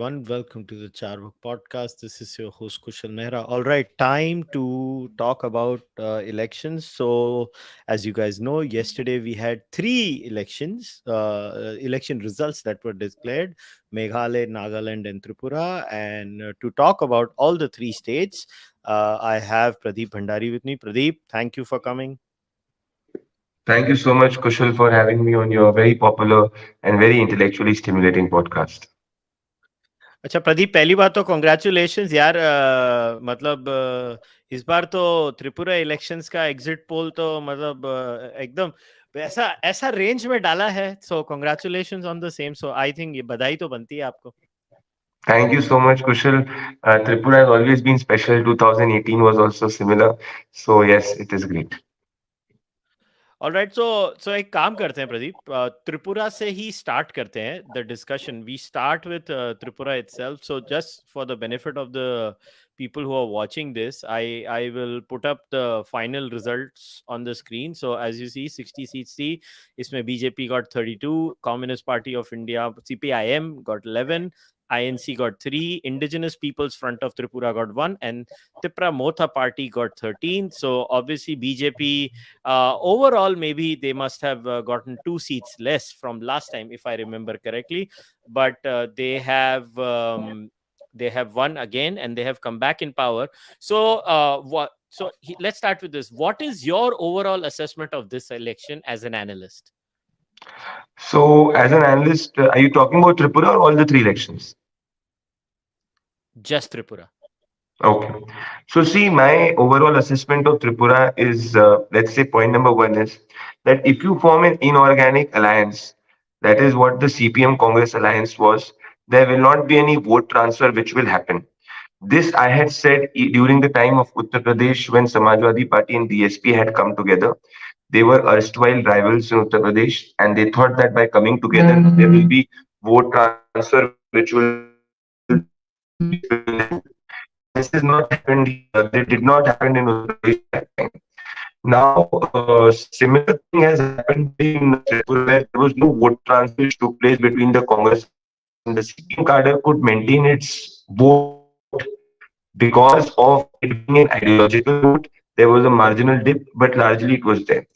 everyone. Welcome to the Cārvāka podcast. This is your host kushalmehra. All right, time to talk about elections. So, as you guys know, yesterday we had three election results that were declared: Meghalaya, Nagaland, and Tripura. And to talk about all the three states, I have Pradeep Bhandari with me. Pradeep, thank you for coming. Thank you so much, Kushal, for having me on your very popular and very intellectually stimulating podcast. अच्छा प्रदीप, पहली बात तो congratulations यार। मतलब इस बार तो Tripura elections का exit poll तो मतलब एकदम ऐसा ऐसा रेंज में डाला है। सो congratulations on the same. So I think ये बधाई तो बनती है आपको। Thank you so much, Kushal. Tripura has always been special. 2018 was also similar. So, yes, it is great. Alright, so एक काम करते हैं प्रदीप, त्रिपुरा से ही स्टार्ट करते हैं the discussion. We start with Tripura itself. So just for the benefit of the people who are watching this, I will put up the final results on the screen. So as you see, 60 seats थी इसमें। BJP got 32, Communist Party of India CPIM got 11, INC got 3, Indigenous Peoples Front of Tripura got 1, and Tripura Motha Party got 13. So obviously BJP overall maybe they must have gotten 2 seats less from last time, if I remember correctly, but they have won again and they have come back in power. So let's start with this. What is your overall assessment of this election as an analyst? So, as an analyst, are you talking about Tripura or all the three elections? Just Tripura. Okay. So, see, my overall assessment of Tripura is, let's say, point number one is that if you form an inorganic alliance, that is what the CPM Congress alliance was, there will not be any vote transfer which will happen. This I had said during the time of Uttar Pradesh when Samajwadi Party and BSP had come together. They were erstwhile rivals in Uttar Pradesh, and they thought that by coming together, there will be vote transfer which will this has not happened here. That did not happen in Uttar Pradesh at that time. Now, similar thing has happened in Tripura where there was no vote transfer which took place between the Congress and the CPM. Cadre could maintain its vote because of it being an ideological vote. There was a marginal dip, but largely it was there.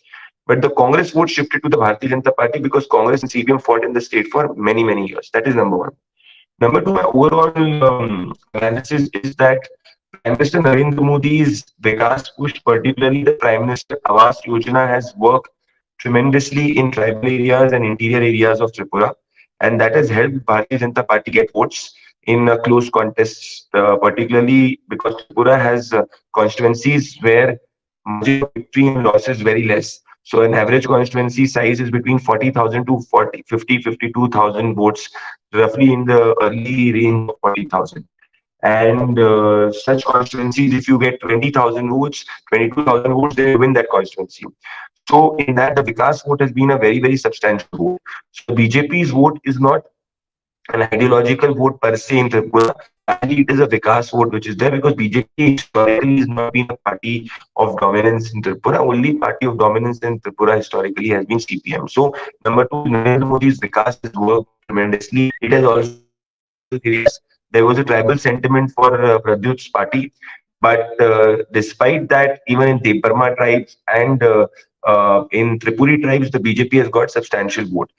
But the Congress vote shifted to the Bharatiya Janata Party because Congress and CPM fought in the state for many, many years. That is number one. Number two, my overall analysis is that Prime Minister Narendra Modi's Vikas push, particularly the Prime Minister Awas Yojana, has worked tremendously in tribal areas and interior areas of Tripura, and that has helped Bharatiya Janata Party get votes in close contests, particularly because Tripura has constituencies where margin of victory and loss is very less. So an average constituency size is between 40,000 to 52,000 votes, roughly in the early range of 40,000. And such constituencies, if you get 20,000 votes, 22,000 votes, then you win that constituency. So in that, the Vikas vote has been a very, very substantial vote. So BJP's vote is not an ideological vote per se in Tripura. Actually, it is a Vikas vote which is there because BJP historically has not been a party of dominance in Tripura. Only party of dominance in Tripura historically has been CPM. So, number two, Narendra Modi's Vikas has worked tremendously. It has also areas. There was a tribal sentiment for Pradyut's party, but despite that, even in Deparma tribes and in Tripuri tribes, the BJP has got substantial vote.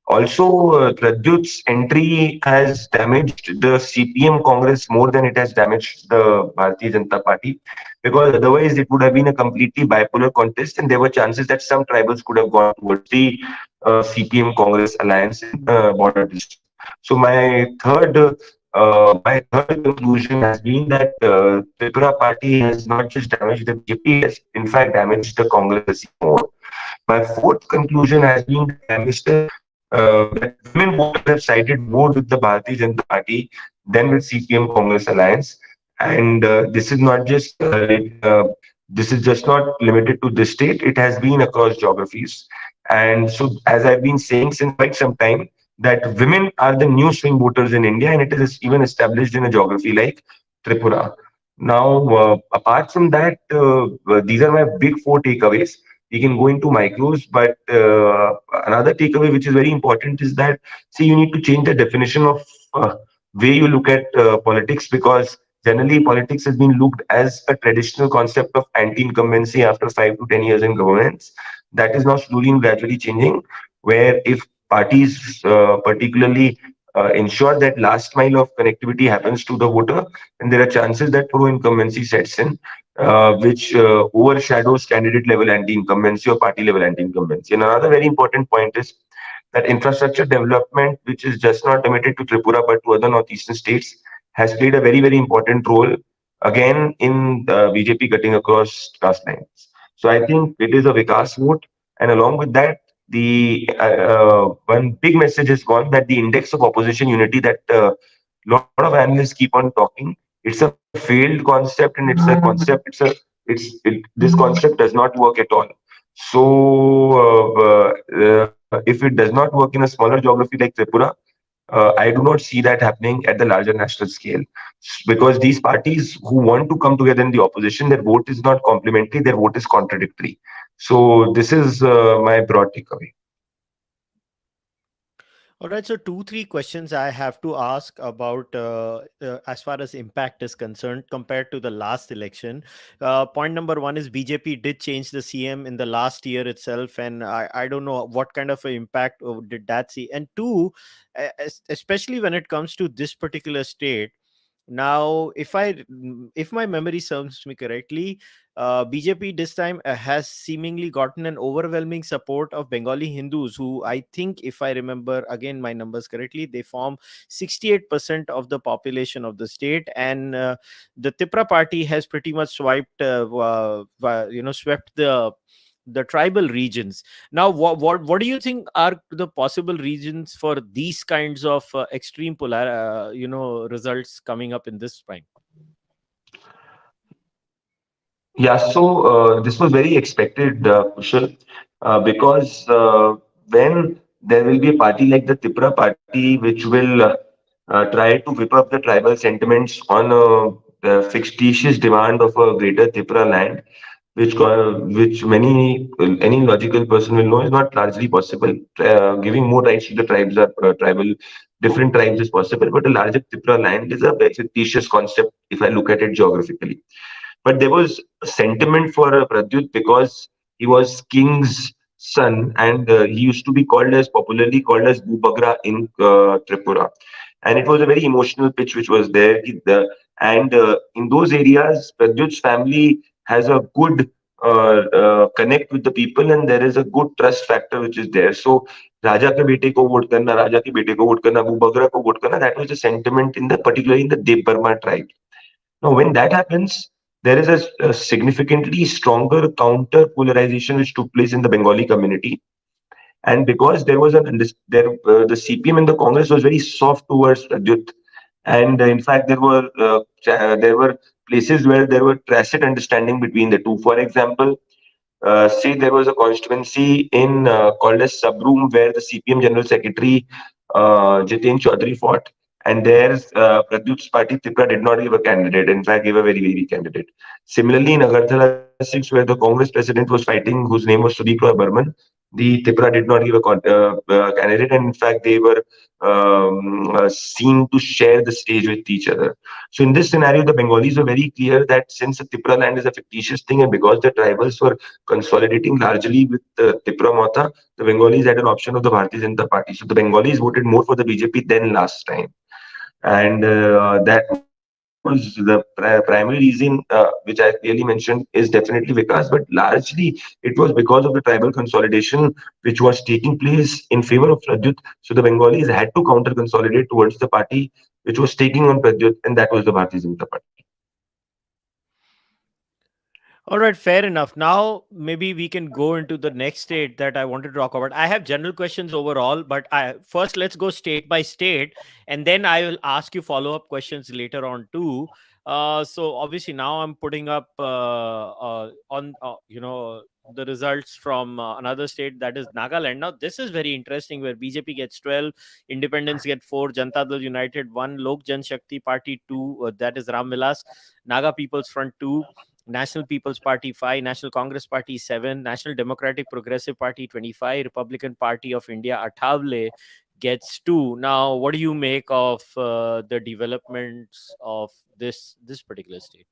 Also, Pradyut's entry has damaged the CPM Congress more than it has damaged the Bharatiya Janata Party, because otherwise it would have been a completely bipolar contest, and there were chances that some tribals could have gone towards the CPM Congress alliance in border districts. So my third conclusion has been that Tripura Party has not just damaged the BJP, has in fact damaged the Congress more. My fourth conclusion has been that Prime Minister that women voters have sided more with the Bharatiya Janata Party than with CPM Congress alliance, and this is just not limited to this state. It has been across geographies, and so as I've been saying since quite some time, that women are the new swing voters in India, and it is even established in a geography like Tripura. Now, apart from that, these are my big four takeaways. We can go into micros, but another takeaway which is very important is that, see, you need to change the definition of way you look at politics, because generally politics has been looked as a traditional concept of anti-incumbency after 5 to 10 years in governance. That is now slowly and gradually changing, where if parties particularly ensure that last mile of connectivity happens to the voter, then there are chances that pro-incumbency sets in, which overshadows candidate level anti-incumbency or party level anti-incumbency. And another very important point is that infrastructure development, which is just not limited to Tripura but to other northeastern states, has played a very, very important role again in BJP cutting across caste lines. So I think it is a Vikas vote, and along with that, the one big message is gone, that the index of opposition unity that a lot of analysts keep on talking, it's a failed concept, and it's a concept. This concept does not work at all. So, if it does not work in a smaller geography like Tripura, I do not see that happening at the larger national scale, because these parties who want to come together in the opposition, their vote is not complementary, their vote is contradictory. So, this is my broad takeaway. All right, so 2, 3 questions I have to ask about as far as impact is concerned compared to the last election. Point number one is BJP did change the CM in the last year itself, and I don't know what kind of an impact did that see. And two, especially when it comes to this particular state. Now, if my memory serves me correctly, BJP this time has seemingly gotten an overwhelming support of Bengali Hindus, who I think, if I remember again my numbers correctly, they form 68% of the population of the state, and the Tipra party has pretty much swept the tribal regions. Now, what do you think are the possible regions for these kinds of extreme results coming up in this time? Yeah, so this was very expected, Kushal, because when there will be a party like the Tipra party, which will try to whip up the tribal sentiments on the fictitious demand of a greater Tipra land, which any logical person will know is not largely possible. Giving more rights to the tribes or tribal different tribes is possible, but a larger Tipra land is a very fictitious concept if I look at it geographically. But there was a sentiment for Pradyut because he was king's son, and he used to be popularly called as Bubagra in Tripura. And it was a very emotional pitch which was there. And in those areas, Pradyut's family has a good connect with the people, and there is a good trust factor which is there. So राजा के बेटे को vote करना, राजा के बेटे को vote करना, अबू बकरा को वोट करना, that was the sentiment in the particularly in the Dev Burma tribe. Now, when that happens, there is a significantly stronger counter polarization which took place in the Bengali community. And because there was the CPM and the Congress was very soft towards Pradyut, and in fact there were places where there were tacit understanding between the two. For example, say there was a constituency in called as Subroom where the CPM General Secretary Jiten Chaudhary fought, and there's Pradyut's party Tripura did not give a candidate. In fact, gave a very very weak candidate. Similarly, in Agartala 6, where the Congress president was fighting, whose name was Sudeep Roy Burman, the Tripura did not give a candidate, and in fact, they were seen to share the stage with each other. So in this scenario, the Bengalis were very clear that since the Tripura land is a fictitious thing, and because the tribals were consolidating largely with Tripura Mata, the Bengalis had an option of the Bharatiya Janata Party. So the Bengalis voted more for the BJP than last time. And that was the primary reason, which I clearly mentioned, is definitely Vikas, but largely it was because of the tribal consolidation which was taking place in favor of Pradyut. So the Bengalis had to counter consolidate towards the party which was taking on Pradyut, and that was the Bharatiya Janata Party. All right, fair enough. Now, maybe we can go into the next state that I wanted to talk about. I have general questions overall, but first let's go state by state, and then I will ask you follow-up questions later on too. So obviously now I'm putting up on the results from another state, that is Nagaland. Now this is very interesting, where BJP gets 12, Independents get 4, Janata Dal United 1, Lok Jan Shakti Party 2, that is Ram Vilas, Naga People's Front 2, National People's Party 5, National Congress Party 7, National Democratic Progressive Party 25, Republican Party of India Athawle gets 2. Now, what do you make of the developments of this particular state?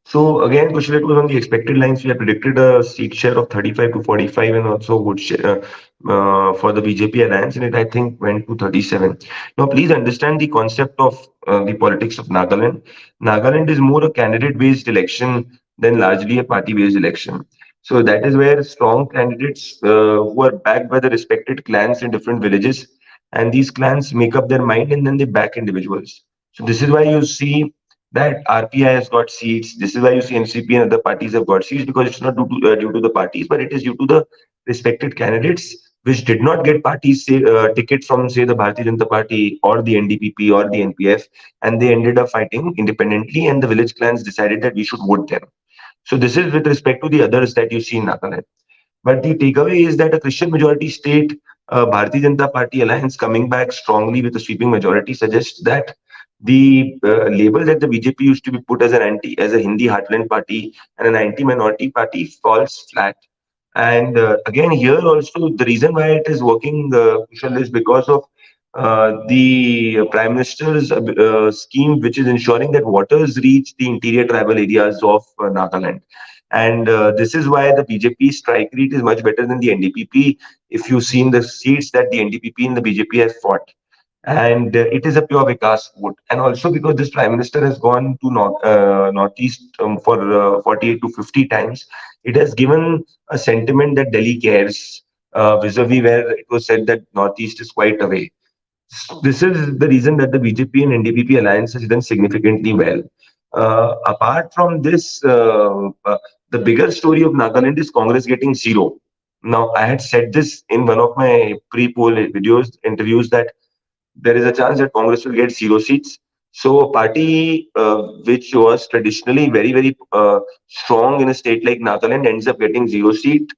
So again, Kushal, it was on the expected lines. We had predicted a seat share of 35 to 45 and also good share for the BJP alliance, and it I think went to 37. Now, please understand the concept of the politics of Nagaland. Nagaland is more a candidate-based election than largely a party-based election. So that is where strong candidates who are backed by the respected clans in different villages, and these clans make up their mind and then they back individuals. So this is why you see that RPI has got seats. This is why you see NCP and other parties have got seats, because it's not due to the parties, but it is due to the respected candidates which did not get parties say ticket from say the Bharatiya Janata Party or the NDPP or the NPF, and they ended up fighting independently, and the village clans decided that we should vote them. So this is with respect to the others that you see in Nagaland. But the takeaway is that a Christian majority state, Bharatiya Janata Party alliance coming back strongly with a sweeping majority suggests that the label that the BJP used to be put as an as a Hindi heartland party and an anti-minority party falls flat. And again, here also the reason why it is working, Kushal, is because of the Prime Minister's scheme, which is ensuring that waters reach the interior tribal areas of Nagaland. And this is why the BJP strike rate is much better than the NDPP. If you've seen the seats that the NDPP and the BJP have fought, and it is a pure Vikas vote. And also because this Prime Minister has gone to Northeast for 48 to 50 times, it has given a sentiment that Delhi cares, vis-a-vis where it was said that Northeast is quite away. This is the reason that the BJP and NDPP alliance has done significantly well. Apart from this, the bigger story of Nagaland is Congress getting zero. Now, I had said this in one of my pre-poll videos, interviews, that there is a chance that Congress will get zero seats. So, a party which was traditionally very, very strong in a state like Nagaland ends up getting zero seat,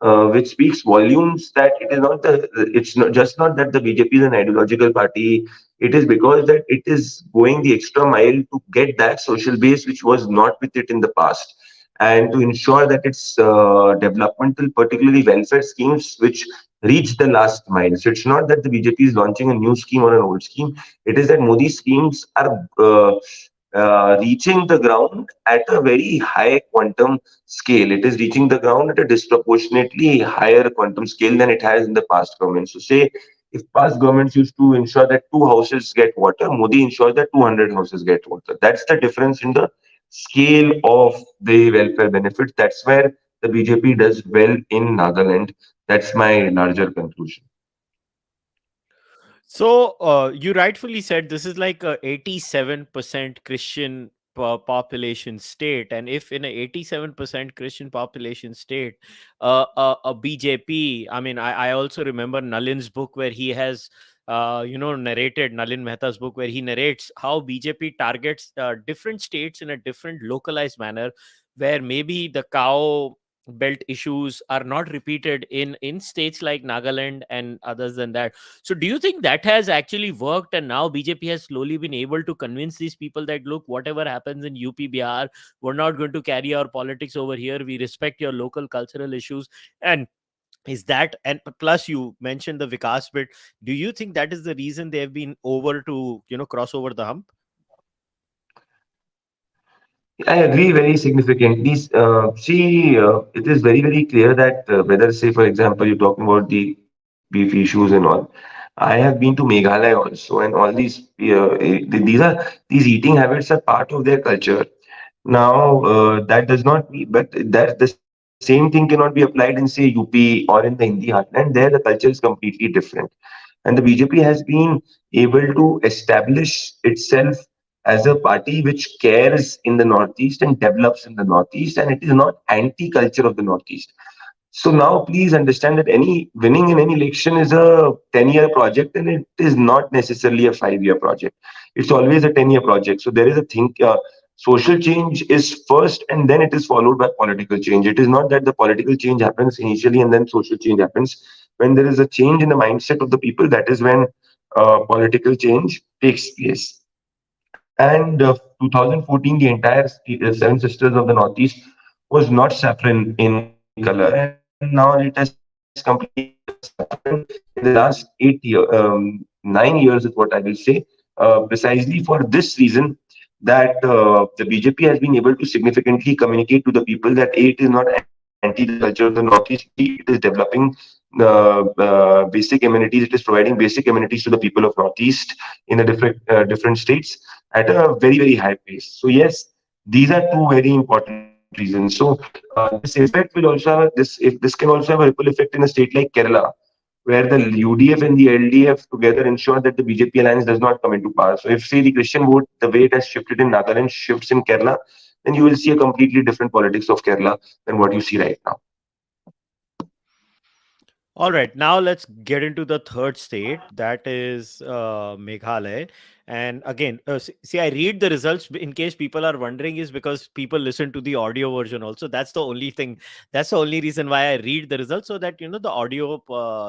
which speaks volumes that it is not the it's not just not that the BJP is an ideological party. It is because that it is going the extra mile to get that social base which was not with it in the past, and to ensure that its developmental, particularly welfare schemes, which reach the last mile. So it's not that the BJP is launching a new scheme or an old scheme. It is that Modi's schemes are reaching the ground at a very high quantum scale. It is reaching the ground at a disproportionately higher quantum scale than it has in the past governments. So say if past governments used to ensure that 2 houses get water, Modi ensures that 200 houses get water. That's the difference in the scale of the welfare benefits. That's where the BJP does well in Nagaland. That's my larger conclusion. So you rightfully said this is like a 87% Christian population state, and if in a 87% Christian population state, a BJP, I mean, I also remember Nalin's book where he has narrated, Nalin Mehta's book where he narrates how BJP targets different states in a different localized manner, where maybe the cow belt issues are not repeated in states like Nagaland and others than that. So do you think that has actually worked, and now BJP has slowly been able to convince these people that, look, whatever happens in UP, Bihar, we're not going to carry our politics over here. We respect your local cultural issues. And is that, and plus you mentioned the Vikas bit, do you think that is the reason they have been over to, cross over the hump? I agree very significantly. See, it is very, very clear that whether, say, for example, you're talking about the beef issues and all. I have been to Meghalaya also, and all these eating habits are part of their culture. Now, that does not mean, but that the same thing cannot be applied in, say, UP or in the Hindi heartland. There, the culture is completely different. And the BJP has been able to establish itself as a party which cares in the Northeast and develops in the Northeast, and it is not anti-culture of the Northeast. So now please understand that any winning in any election is a 10-year project, and it is not necessarily a 5-year project. It's always a 10-year project. So there is a social change is first and then it is followed by political change. It is not that the political change happens initially and then social change happens. When there is a change in the mindset of the people, that is when political change takes place. And 2014, the entire Seven Sisters of the Northeast was not saffron in color, and now it has completely changed. has happened in the last 9 years, is what I will say. Precisely for this reason, that the BJP has been able to significantly communicate to the people that A, it is not anti the culture of the Northeast. B, it is developing basic amenities. It is providing basic amenities to the people of Northeast in the different states at a very, very high pace. So yes, these are two very important reasons. So this impact will also have this can also have a ripple effect in a state like Kerala, where the UDF and the LDF together ensure that the BJP alliance does not come into power. So if, say, the Christian vote, the way it has shifted in Nagaland shifts in Kerala, then you will see a completely different politics of Kerala than what you see right now. All right, now let's get into the third state, that is Meghalaya. And again, see, I read the results in case people are wondering, is because people listen to the audio version also. That's the only thing. That's the only reason why I read the results, so that the audio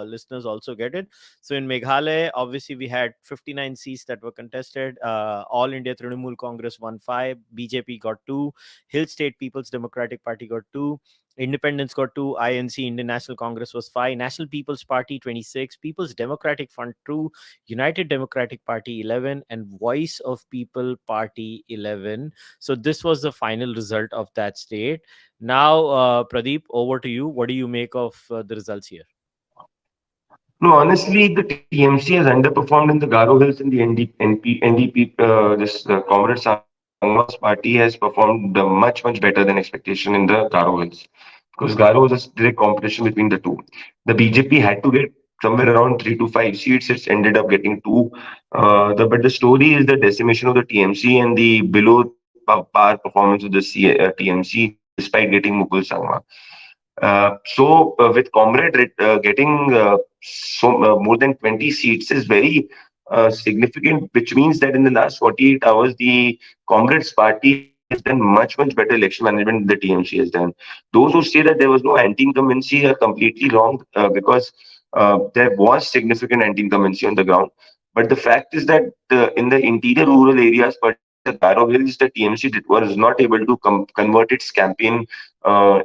listeners also get it. So in Meghalaya, obviously we had 59 seats that were contested. All India Trinamool Congress won 5, BJP got 2, Hill State People's Democratic Party got 2. Independence got 2, INC, Indian National Congress was 5, National People's Party 26, People's Democratic Front 2, United Democratic Party 11, and Voice of People Party 11. So this was the final result of that state. Now, Pradeep, over to you. What do you make of the results here? No, honestly, the TMC has underperformed in the Garo Hills and the NDP. This Comrade Sangma's party has performed much, much better than expectation in the Garo Hills, because Garo was a direct competition between the two. The BJP had to get somewhere around 3 to 5 seats. It's ended up getting two. But the story is the decimation of the TMC and the below par performance of the TMC, despite getting Mukul Sangma. So with Comrade getting more than 20 seats is very significant, which means that in the last 48 hours, the Comrades party has done much, much better election management than the TMC has done. Those who say that there was no anti-incumbency are completely wrong, because there was significant anti-incumbency on the ground. But the fact is that in the interior rural areas, particularly the Garo Hills, the TMC was not able to convert its campaign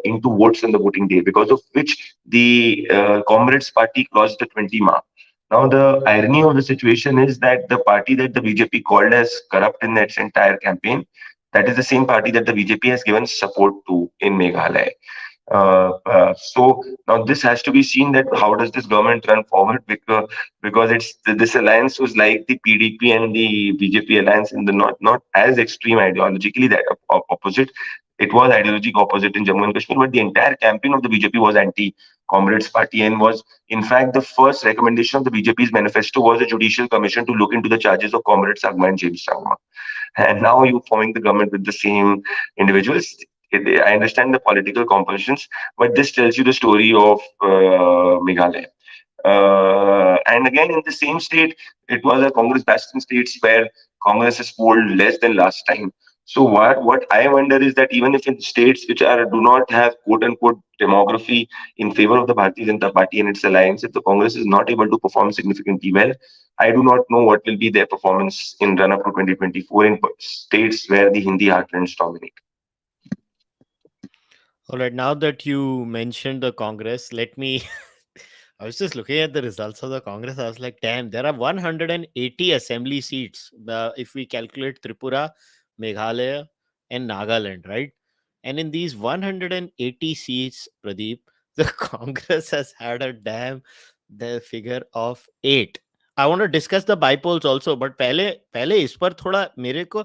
into votes on the voting day, because of which the Comrades party crossed the 20 mark. Now, the irony of the situation is that the party that the BJP called as corrupt in its entire campaign, that is the same party that the BJP has given support to in Meghalaya. So now this has to be seen, that how does this government run forward, because this alliance was like the PDP and the BJP alliance in the not as extreme ideologically, that opposite. It was ideological opposite in Jammu and Kashmir, but the entire campaign of the BJP was anti-Comrades party, and was in fact the first recommendation of the BJP's manifesto was a judicial commission to look into the charges of Comrades Sangma and James Sangma. And now you're forming the government with the same individuals. I understand the political compositions, but this tells you the story of Meghalaya. And again, in the same state, it was a Congress bastion states where Congress has polled less than last time. So what I wonder is that even if in states which do not have quote unquote demography in favor of the Bharatiya Janata Party and its alliance, if the Congress is not able to perform significantly well, I do not know what will be their performance in run up to 2024 in states where the Hindi heartlands dominate. All right, now that you mentioned the Congress, let me. I was just looking at the results of the Congress. I was like, damn, there are 180 assembly seats if we calculate Tripura, Meghalaya, and Nagaland, right? And in these 180 seats, Pradeep, the Congress has had the figure of 8. I want to discuss the bypolls also, but पहले इस पर थोड़ा मेरे को.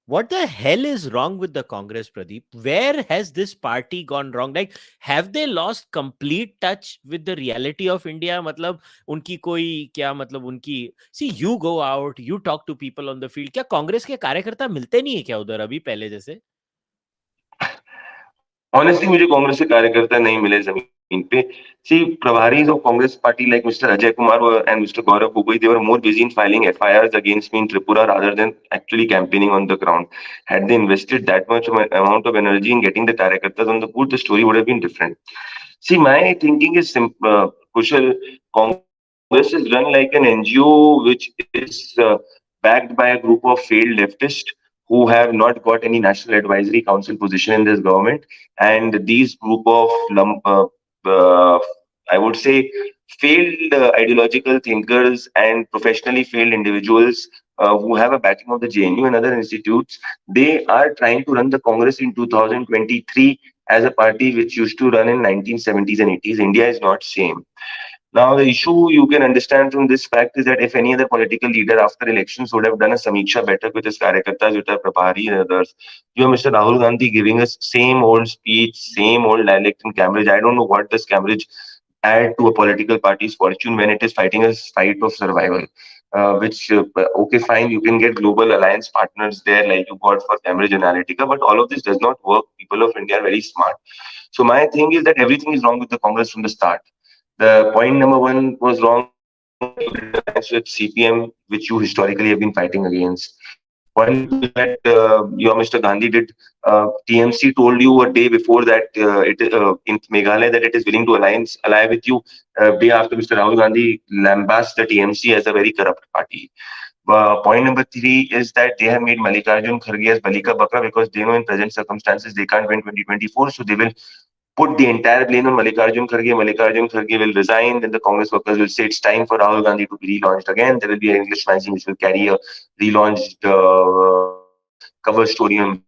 What the hell is wrong with the Congress, Pradeep? Where has this party gone wrong? Like, have they lost complete touch with the reality of India? मतलब उनकी कोई क्या मतलब उनकी. See, you go out, you talk to people on the field. क्या कांग्रेस के कार्यकर्ता मिलते नहीं है क्या उधर अभी पहले जैसे? Honestly, मुझे कांग्रेस के कार्यकर्ता नहीं मिले जमीन पे. See, प्रभारीज of Congress party like Mr. Ajay Kumar and Mr. Gaurav Gogoi, they were more busy in filing FIRs against me in Tripura rather than actually campaigning on the ground. Had they invested that much amount of energy in getting the कार्यकर्tas on the board, the story would have been different. See, my thinking is simple, Kushal. Congress is run like an NGO which is backed by a group of failed leftists who have not got any national advisory council position in this government, and these group of uh, I would say, failed ideological thinkers and professionally failed individuals who have a backing of the JNU and other institutes. They are trying to run the Congress in 2023 as a party which used to run in 1970s and 80s. India is not same. Now, the issue you can understand from this fact is that if any other political leader after elections would have done a Samiksha Baitak with his Karyakartas, with our Prabhari and others, you have Mr. Rahul Gandhi giving us same old speech, same old dialect in Cambridge. I don't know what does Cambridge add to a political party's fortune when it is fighting a fight of survival. Okay, fine, you can get global alliance partners there like you got for Cambridge Analytica, but all of this does not work. People of India are very smart. So my thing is that everything is wrong with the Congress from the start. The point number one was wrong that you did alliance with CPM, which you historically have been fighting against. Point number two is that your Mr. Gandhi did. TMC told you a day before that in Meghalaya that it is willing to ally with you. Day after, Mr. Rahul Gandhi lambasted the TMC as a very corrupt party. Point number three is that they have made Mallikarjun Kharge as Balika Bakra because they know in present circumstances they can't win 2024, so they will put the entire blame on Mallikarjun Kharge. Mallikarjun Kharge will resign. Then the Congress workers will say it's time for Rahul Gandhi to be relaunched again. There will be an English magazine which will carry a relaunched cover story on Mr.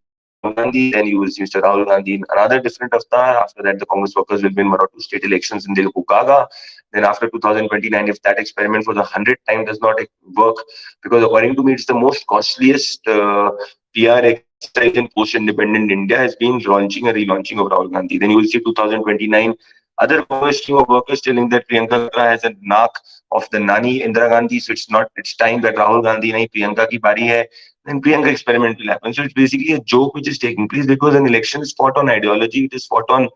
Rahul Gandhi. Then you will see Mr. Rahul Gandhi in another different avatar. After that, the Congress workers will win one or two state elections and they'll go gaga. Then after 2029, if that experiment for the 100th time does not work, because according to me, it's the most costliest PR exercise in post-independent India has been launching a relaunching of Rahul Gandhi. Then you will see 2029 other Congress team of workers telling that Priyanka Gandhi has a knack of the Nani Indira Gandhi, so it's time that Rahul Gandhi nahi Priyanka ki bari hai. Then Priyanka experiment will happen. So it's basically a joke which is taking place because an election is fought on ideology, it is fought on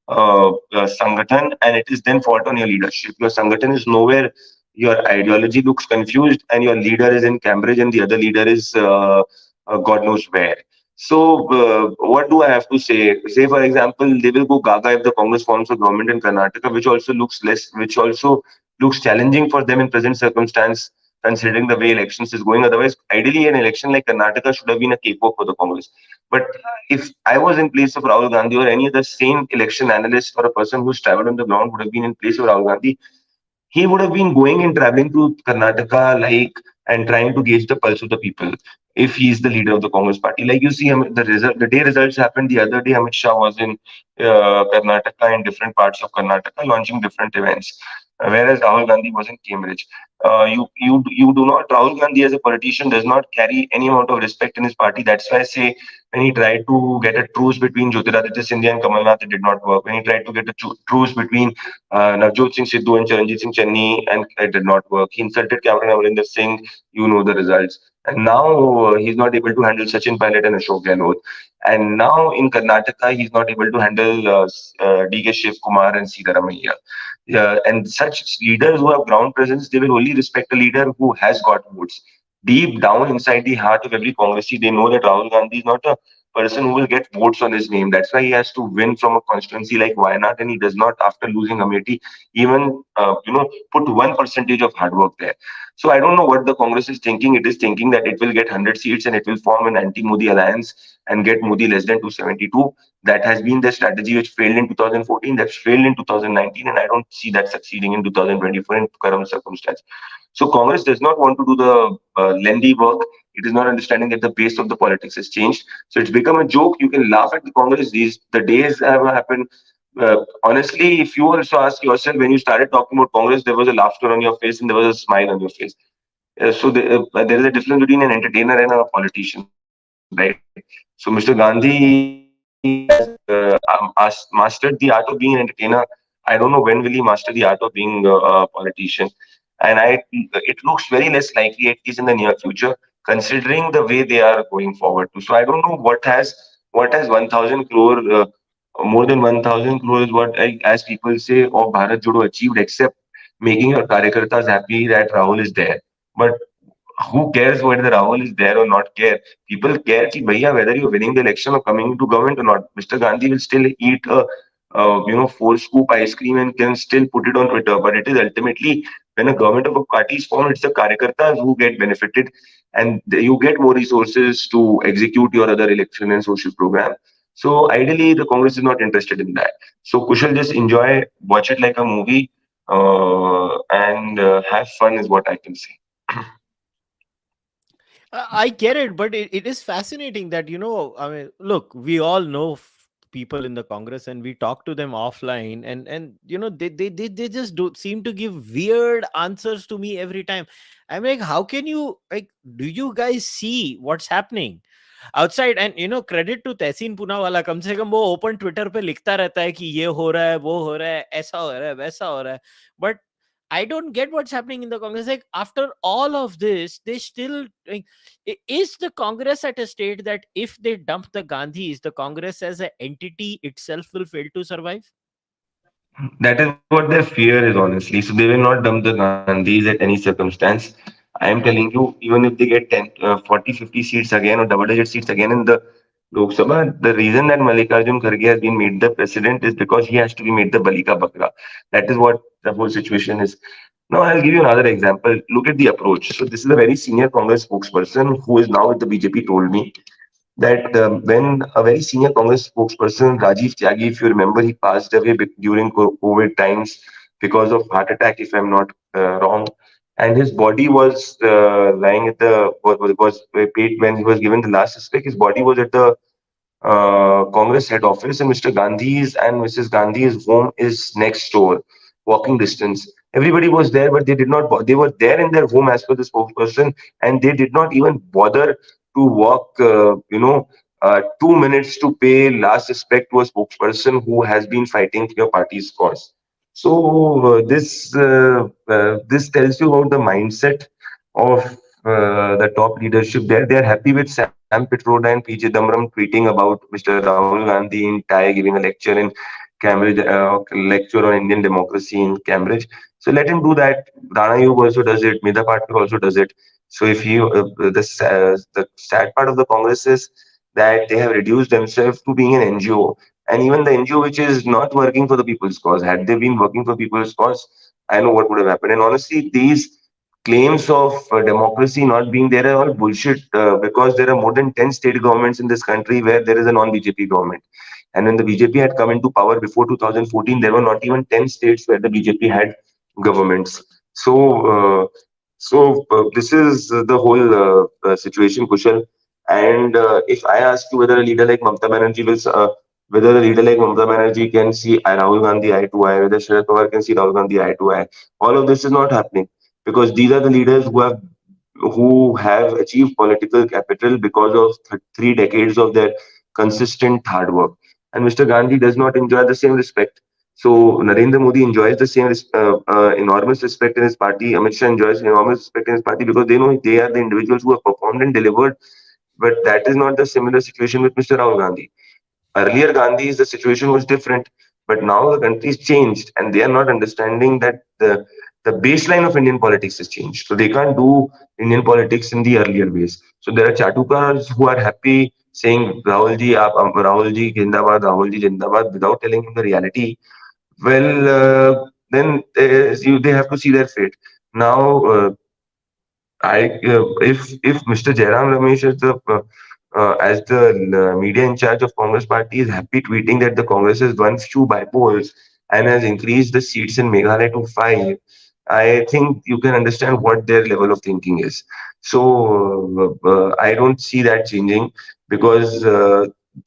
Sangathan, and it is then fought on your leadership. Your Sangathan is nowhere, your ideology looks confused, and your leader is in Cambridge, and the other leader is God knows where. So, what do I have to say? Say, for example, they will go gaga if the Congress forms a government in Karnataka, which also looks challenging for them in present circumstance, considering the way elections is going. Otherwise, ideally, an election like Karnataka should have been a cakewalk for the Congress. But if I was in place of Rahul Gandhi or any other sane election analyst or a person who's traveled on the ground would have been in place of Rahul Gandhi, he would have been going and traveling to Karnataka, like, and trying to gauge the pulse of the people. If he is the leader of the Congress party, like you see, the day results happened the other day. Amit Shah was in Karnataka, in different parts of Karnataka, launching different events, whereas Rahul Gandhi was in Cambridge. You do not. Rahul Gandhi as a politician does not carry any amount of respect in his party. That's why I say when he tried to get a truce between Jyotiraditya Scindia and Kamal Nath, it did not work. When he tried to get a truce between Navjot Singh Sidhu and Charanjit Singh Channi, and it did not work. He insulted Cameron Amarinder Singh. You know the results. And now he's not able to handle Sachin Pilot and Ashok Gehlot. And now in Karnataka, he's not able to handle DK Shiv Kumar and Siddaramaiah. And such leaders who have ground presence, they will only respect a leader who has got votes. Deep down inside the heart of every Congressee, they know that Rahul Gandhi is not a person who will get votes on his name. That's why he has to win from a constituency like Wayanad, and he does not, after losing Amethi, even put 1% of hard work there. So I don't know what the Congress is thinking. It is thinking that it will get 100 seats and it will form an anti-Modi alliance and get Modi less than 272. That has been the strategy which failed in 2014, that's failed in 2019, and I don't see that succeeding in 2024 in current circumstance. So Congress does not want to do the lengthy work. It is not understanding that the pace of the politics has changed. So it's become a joke. You can laugh at the Congress. The days have happened. Honestly, if you also ask yourself, when you started talking about Congress, there was a laughter on your face and there was a smile on your face. There is a difference between an entertainer and a politician, right? So Mr. Gandhi has mastered the art of being an entertainer. I don't know when will he master the art of being a politician. And it looks very less likely, at least in the near future, considering the way they are going forward to. So I don't know what has 1,000 crore, more than 1,000 crore is what, as people say, of Bharat Jodo achieved, except making your Karyakartas happy that Rahul is there. But who cares whether Rahul is there or not care? People care ki bhaiya, whether you're winning the election or coming into government or not. Mr. Gandhi will still eat a four scoop ice cream and can still put it on Twitter. But it is ultimately when a government of a party is formed, it's the Karyakartas who get benefited, and you get more resources to execute your other election and social program. So ideally, the Congress is not interested in that. So Kushal, just enjoy, watch it like a movie, and have fun is what I can say. I get it, but it is fascinating that, I mean, look, we all know people in the Congress, and we talk to them offline, and they just do seem to give weird answers to me every time. I'm like, how can you, like, do you guys see what's happening outside? And credit to तहसीन पूना वाला, कम से कम वो open Twitter पे लिखता रहता है कि ये हो रहा है, वो हो रहा है, ऐसा हो रहा है, वैसा हो रहा है. But I don't get what's happening in the Congress. Like, after all of this, they still, like, is the Congress at a state that if they dump the Gandhis, the Congress as an entity itself will fail to survive? That is what their fear is, honestly. So they will not dump the Gandhis at any circumstance. I am telling you, even if they get 10, 40, 50 seats again, or double digit seats again in the Lok Sabha, the reason that Mallikarjun Kharge has been made the president is because he has to be made the Balika Bakra. That is what the whole situation is. Now, I'll give you another example. Look at the approach. So, this is a very senior Congress spokesperson who is now with the BJP, told me that when a very senior Congress spokesperson, Rajiv Tyagi, if you remember, he passed away during COVID times because of heart attack, if I'm not wrong. And his body was lying at the was paid when he was given the last respect. His body was at the Congress head office, and Mr. Gandhi's and Mrs. Gandhi's home is next door, walking distance. Everybody was there, but they did not. They were there in their home, as per the spokesperson, and they did not even bother to walk. 2 minutes to pay last respect to a spokesperson who has been fighting for your party's cause. So this tells you about the mindset of the top leadership there. They are happy with Sam Pitroda and PJ Damram tweeting about Mr. Rahul Gandhi in Thai giving a lecture in Cambridge, lecture on Indian democracy in Cambridge. So let him do that. Rana Yug also does it. Mida Patil also does it. So if you the sad part of the Congress is that they have reduced themselves to being an NGO, and even the NGO which is not working for the people's cause. Had they been working for people's cause, I know what would have happened. And honestly, these claims of democracy not being there are all bullshit, because there are more than 10 state governments in this country where there is a non-BJP government. And when the BJP had come into power before 2014, there were not even 10 states where the BJP had governments. So this is the whole situation, Kushal. And if I ask you whether a leader like Mamata Banerjee whether a leader like Mamata Banerjee can see Rahul Gandhi eye to eye, whether Sharad Pawar can see Rahul Gandhi eye to eye, all of this is not happening, because these are the leaders who have achieved political capital because of 3 decades of their consistent hard work. And Mr. Gandhi does not enjoy the same respect. So Narendra Modi enjoys the same enormous respect in his party. Amit Shah enjoys enormous respect in his party because they know they are the individuals who have performed and delivered. But that is not the similar situation with Mr. Rahul Gandhi. Earlier, Gandhi's the situation was different, but now the country's changed, and they are not understanding that the baseline of Indian politics has changed. So they can't do Indian politics in the earlier ways. So there are chatukars who are happy saying Rahul ji, Rahul ji Jindabad, Rahul ji Jindabad, without telling him the reality. Well, they have to see their fate. Now, if Mr. Jairam Ramesh is the media in charge of Congress party is happy tweeting that the Congress has won few by polls and has increased the seats in Meghalaya to 5, I think you can understand what their level of thinking is. So I don't see that changing, because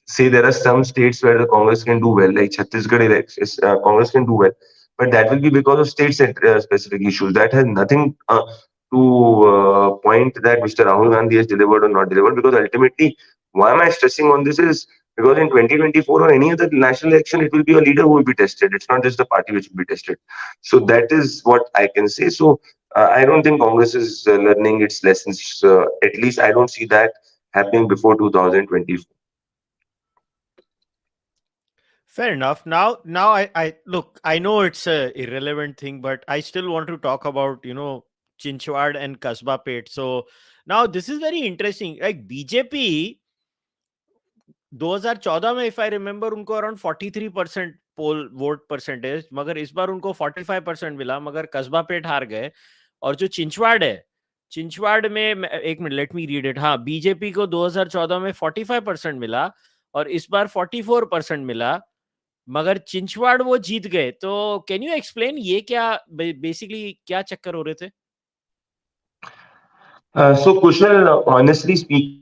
say there are some states where the Congress can do well, like Chhattisgarh elections, Congress can do well, but that will be because of state specific issues. That has nothing to point that Mr. Rahul Gandhi has delivered or not delivered, because ultimately, why am I stressing on this is because in 2024 or any other national election, it will be a leader who will be tested. It's not just the party which will be tested. So that is what I can say. So I don't think Congress is learning its lessons. At least I don't see that happening before 2024. Fair enough. Now I look, I know it's a irrelevant thing, but I still want to talk about, Chinchwad and Kasba Pet. So now this is very interesting. Like BJP 2014 में, if I remember, उनको around 43% पोल vote percentage, मगर इस बार उनको 45% मिला, मगर कस्बा पेट हार गए. और जो चिंचवाड़ है, चिंचवाड़ में, एक minute, let me read it. हाँ, बीजेपी को 2014 में 45% मिला, और इस बार 44% मिला, मगर चिंचवाड़ वो जीत गए। तो कैन यू एक्सप्लेन ये क्या बेसिकली क्या चक्कर हो रहे थे? So Kushal, honestly speaking,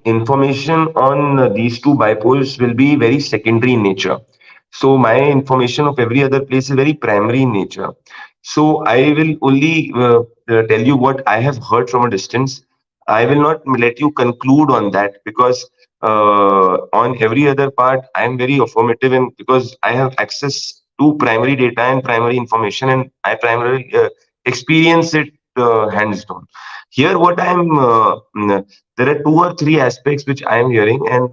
information on these two bipoles will be very secondary in nature. So my information of every other place is very primary in nature. So I will only tell you what I have heard from a distance. I will not let you conclude on that because on every other part I am very affirmative, and because I have access to primary data and primary information, and I primarily experience it hands on. Here, what there are two or three aspects which I am hearing, and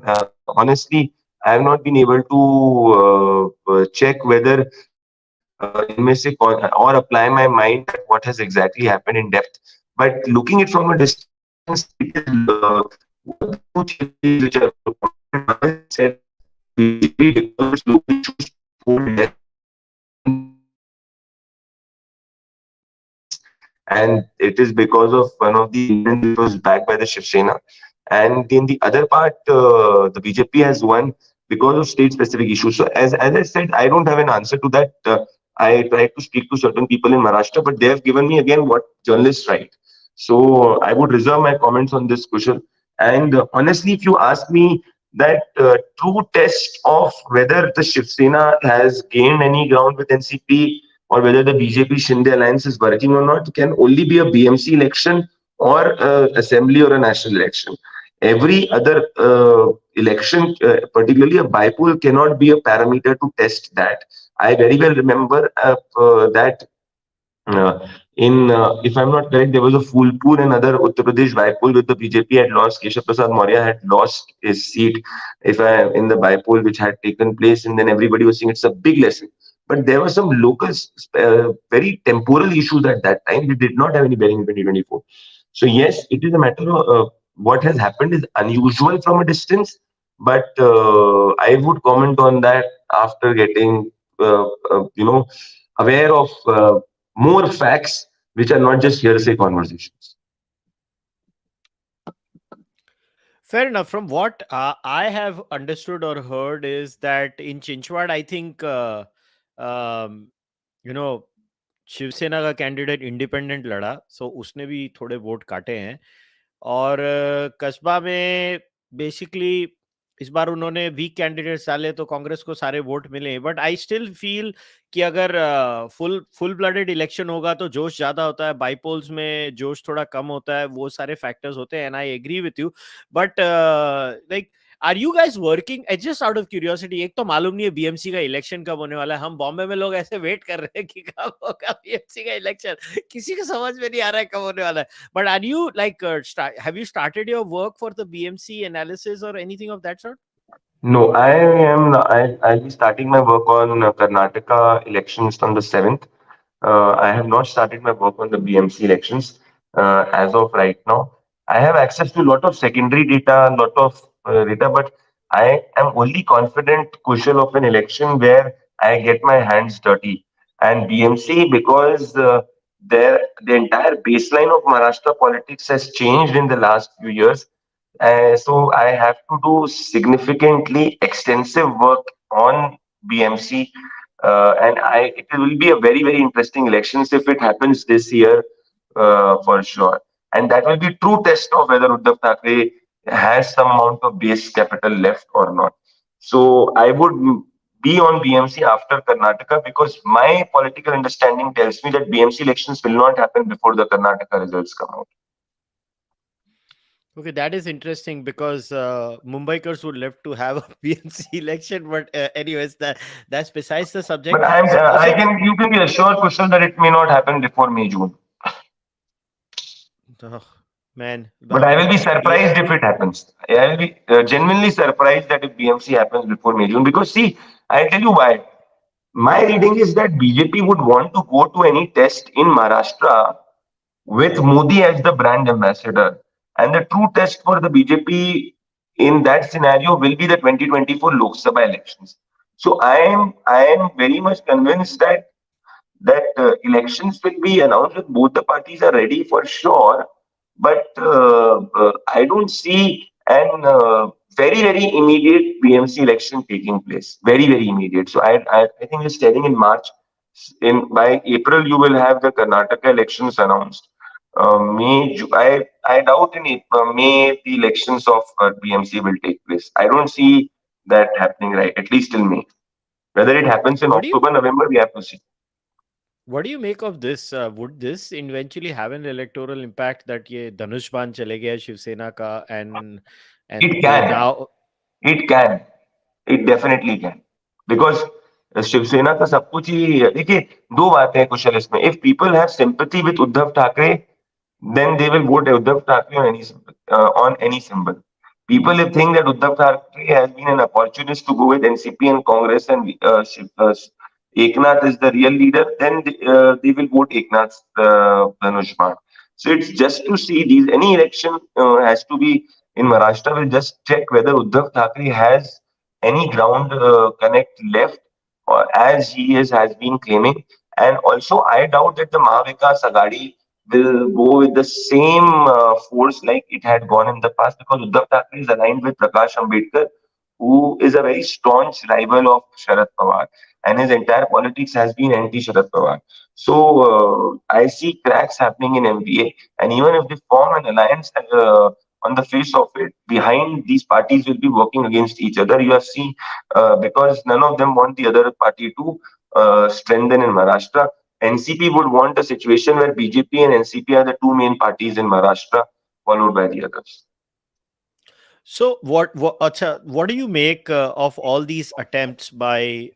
honestly, I have not been able to check whether इनमें से or apply my mind that what has exactly happened in depth. But looking it from a distance, it is what the two theories which are promoted. One is said BJP because of its local issues hold less and it is because of one of the unions which was backed by the Shiv Sena. And in the other part, the BJP has won because of state-specific issues. So as I said, I don't have an answer to that. I tried to speak to certain people in Maharashtra, but they have given me again what journalists write. So I would reserve my comments on this, Kushal. And honestly, if you ask me that true test of whether the Shiv Sena has gained any ground with NCP or whether the BJP Shinde alliance is working or not can only be a BMC election or assembly or a national election. Every other election, particularly a bipole, cannot be a parameter to test that. I very well remember that if I'm not correct, there was a Phulpur and other Uttar Pradesh bipole with the BJP had lost. Keshav Prasad Maurya had lost his seat in the bipole which had taken place, and then everybody was saying it's a big lesson. But there were some local, very temporal issues at that time. They did not have any bearing in 2024. So yes, it is a matter of what has happened is unusual from a distance, but I would comment on that after getting, aware of more facts which are not just hearsay conversations. Fair enough. From what I have understood or heard is that in Chinchwad, I think, you know, Shiv Sena का candidate independent लड़ा, सो उसने भी थोड़े vote काटे हैं। और कस्बा में बेसिकली इस बार उन्होंने वीक कैंडिडेट्स डाले तो कांग्रेस को सारे वोट मिले, बट आई स्टिल फील कि अगर फुल ब्लडेड इलेक्शन होगा तो जोश ज्यादा होता है, बाईपोल्स में जोश थोड़ा कम होता है, वो सारे फैक्टर्स होते हैं, and I agree with you. But like are you guys working just out of curiosity? एक तो मालूम नहीं है बीएमसी का इलेक्शन कब होने वाला है, हम बॉम्बे में लोग ऐसे वेट कर रहे हैं कि कब होगा बीएमसी का इलेक्शन, किसी को समझ में नहीं आ रहा है कब होने वाला है। But are you like, have you started your work for the BMC analysis or anything of that sort? No, I am. I'll be starting my work on Karnataka elections on the 7th. I have not started my work on the BMC elections as of right now. I have access to a lot of secondary data, a lot of data, but I am only confident, Kushal, of an election where I get my hands dirty. And BMC, because the entire baseline of Maharashtra politics has changed in the last few years. So I have to do significantly extensive work on BMC, and it will be a very interesting elections if it happens this year for sure. And that will be true test of whether Uddhav Thackeray has some amount of base capital left or not. So I would be on BMC after Karnataka because my political understanding tells me that BMC elections will not happen before the Karnataka results come out. Okay, that is interesting because Mumbaikars would love to have a BMC election, but anyways, that's besides the subject. But you can be assured, Kushal, that it may not happen before May, June. Oh, man. But I will be surprised if it happens. I will be genuinely surprised that if BMC happens before May, June. Because see, I'll tell you why. My reading is that BJP would want to go to any test in Maharashtra with Modi as the brand ambassador. And the true test for the BJP in that scenario will be the 2024 Lok Sabha elections. So I am very much convinced that elections will be announced with both the parties are ready for sure. But I don't see an very very immediate BMC election taking place. Very immediate. So I think it's telling in March. By April you will have the Karnataka elections announced. I doubt in April, May the elections of BMC will take place. I don't see that happening right, at least till May. Whether it happens in What do you October, November, we have to see. what do you make of this? Would this eventually have an electoral impact that ये धनुष बाण चले गया Shiv Sena का and It they can. now It can. It definitely can. Because Shiv Sena का सब कुछ ही देखिए दो बातें हैं कुशल इसमें if people have sympathy with Uddhav Thackeray then they will vote Uddhav Thackeray on any symbol. People if think that Uddhav Thackeray has been an opportunist to go with NCP and Congress and Eknath is the real leader, then they will vote Eknath Dhanushman. So it's just to see these. Any election has to be in Maharashtra. Will just check whether Uddhav Thackeray has any ground connect left, or as has been claiming. And also, I doubt that the Mahavikas Agadi will go with the same force like it had gone in the past because Uddhav Thackeray is aligned with Prakash Ambedkar, who is a very staunch rival of Sharad Pawar, and his entire politics has been anti-Sharad Pawar. So I see cracks happening in MVA, and even if they form an alliance, on the face of it, behind these parties will be working against each other. You have seen because none of them want the other party to strengthen in Maharashtra. NCP would want a situation where BJP and NCP are the two main parties in Maharashtra, followed by the others. So what do you make of all these attempts by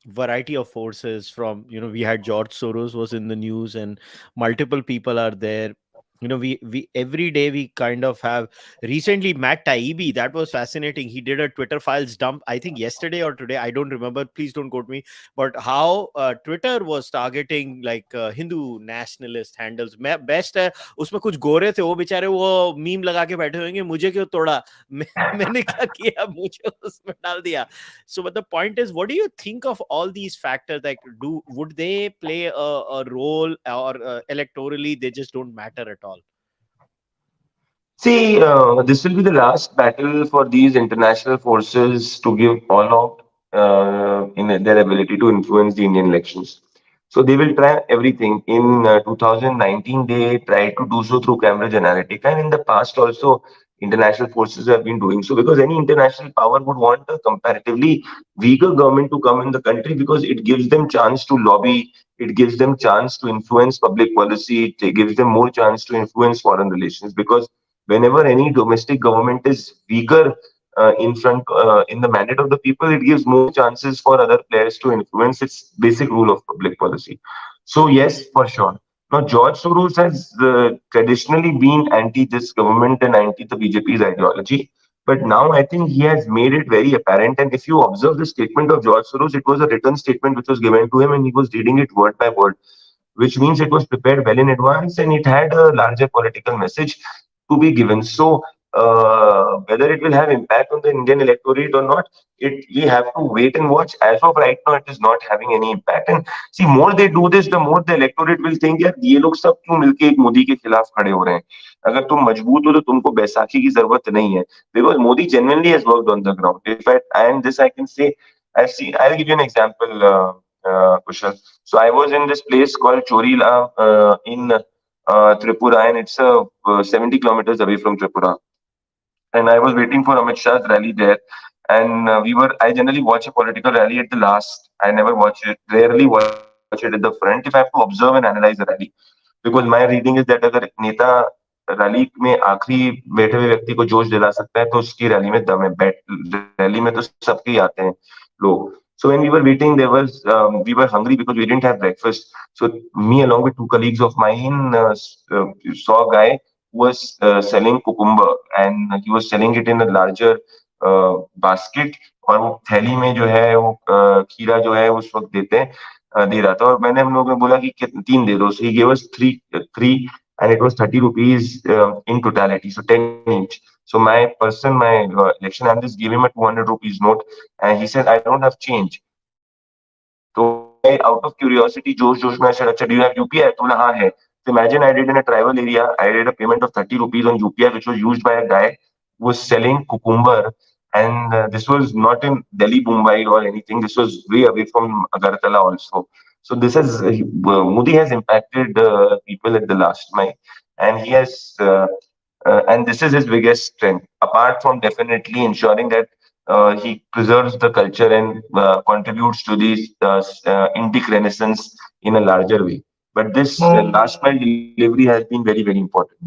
variety of forces from we had George Soros was in the news and multiple people are there. We every day we kind of have recently Matt Taibbi, that was fascinating. He did a Twitter files dump, I think yesterday or today, I don't remember, please don't quote me, but how Twitter was targeting like Hindu nationalist handles. Best है उसमें कुछ गोरे थे वो बेचारे वो meme लगा के बैठे होंगे मुझे क्यों तोड़ा मैंने क्या किया मुझे उसमें डाल दिया. So but the point is, what do you think of all these factors? Like would they play a role, or electorally they just don't matter at all? See, this will be the last battle for these international forces to give all out in their ability to influence the Indian elections. So they will try everything. In 2019, they tried to do so through Cambridge Analytica, and in the past also, international forces have been doing so because any international power would want a comparatively weaker government to come in the country because it gives them chance to lobby, it gives them chance to influence public policy, it gives them more chance to influence foreign relations because whenever any domestic government is weaker in the mandate of the people, it gives more chances for other players to influence its basic rule of public policy. So yes, for sure. Now George Soros has traditionally been anti this government and anti the BJP's ideology. But now I think he has made it very apparent. And if you observe the statement of George Soros, it was a written statement which was given to him and he was reading it word by word, which means it was prepared well in advance and it had a larger political message to be given. So whether it will have impact on the Indian electorate or not, we have to wait and watch. As of right now, it is not having any impact. And see, more they do this, the more the electorate will think यार ये लोग सब क्यों मिलके एक मोदी के खिलाफ खड़े हो रहे हैं. अगर तुम मजबूत हो तो तुमको बैसाखी की जरूरत नहीं है. Because Modi genuinely has worked on the ground. In fact, and this I can say, I'll give you an example, Kushal. So I was in this place called Chorila in Tripura, and it's 70 kilometers away from Tripura. And I was waiting for Amit Shah's rally there. And I generally watch a political rally at the last. I never watch it, rarely watch it at the front if I have to observe and analyze the rally. Because my reading is that अगर नेता rally में आखिरी बैठे हुए व्यक्ति को जोश दिला सकता है तो उसकी रैली में दम है. रैली में तो सबके ही आते हैं लोग. So when we were waiting, we were hungry because we didn't have breakfast. So me along with two colleagues of mine saw a guy who was selling cucumber and he was selling it in a larger basket और वो थैली में जो है वो खीरा जो है उस वक्त दे रहा था और मैंने हम लोगों ने बोला कि 3 दे दो. So he gave us three and it was 30 rupees in totality, so 10 each. So my election analyst gave him a 200 rupees note and he said, I don't have change. So I, out of curiosity, Josh में I said, अच्छा, do you have UPI? तो बोला हाँ है. So imagine I did in a tribal area, I did a payment of 30 rupees on UPI which was used by a guy was selling cucumber, and this was not in Delhi, Mumbai, or anything. This was way away from Agartala also. So this has Modi has impacted people at the last mile, and he has. And this is his biggest strength, apart from definitely ensuring that he preserves the culture and contributes to the Indic renaissance in a larger way. But this last mile delivery has been very, very important.